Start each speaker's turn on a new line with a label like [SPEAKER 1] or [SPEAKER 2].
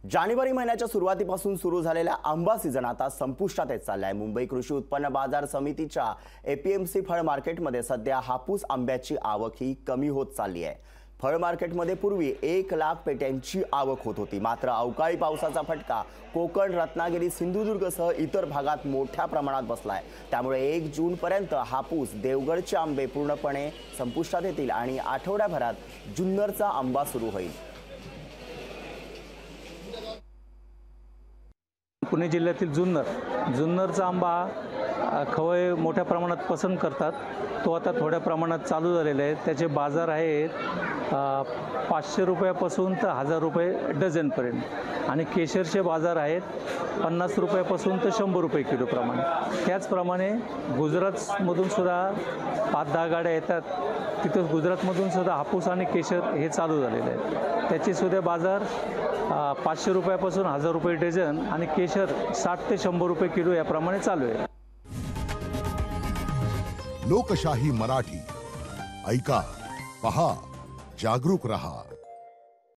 [SPEAKER 1] जानेवारी महिन्याच्या सुरुवातीपासून सुरू झालेला आंबा सीझन आता संपुष्टात येत चाललाय। मुंबई कृषी उत्पन्न बाजार समितीच्या एपीएमसी फळ मार्केटमध्ये सध्या हापूस आंब्याची आवक ही कमी होत चालली आहे। फळ मार्केटमध्ये पूर्वी 1 लाख पेट्यांची आवक होत होती, मात्र अवकाळी पावसाचा फटका कोकण, रत्नागिरी, सिंधुदुर्गसह इतर भागात मोठ्या प्रमाणात बसलाय। त्यामुळे 1 जून पर्यंत हापूस, देवगडचे आंबे पूर्णपणे संपुष्टात येतील आणि आठवड्याभरात जुन्नरचा आंबा सुरू होईल।
[SPEAKER 2] पुणे जिल्ह्यातील जुन्नरचा आंबा खवय मोठ्या प्रमाणात पसंत करतात। तो आता थोड्या प्रमाणात चालू झालेला आहे। त्याचे बाजार आहेत 500 रुपयापासून तर 1000 रुपये डझनपर्यंत आणि केशरचे बाजार आहेत 50 रुपयापासून तर 100 रुपये किलो प्रमाणे। त्याचप्रमाणे गुजरातमधून सुद्धा 5-10 गाड्या येतात, तिथं गुजरातमधून सुद्धा हापूस आणि केशर हे चालू झालेले आहेत। त्याचे सुद्धा बाजार 500 रुपयापासून 1000 रुपये डझन आणि केशर 60 ते 100 रुपये किलो याप्रमाणे चालू आहे।
[SPEAKER 3] लोकशाही मराठी ऐका, पहा, जागरूक रहा।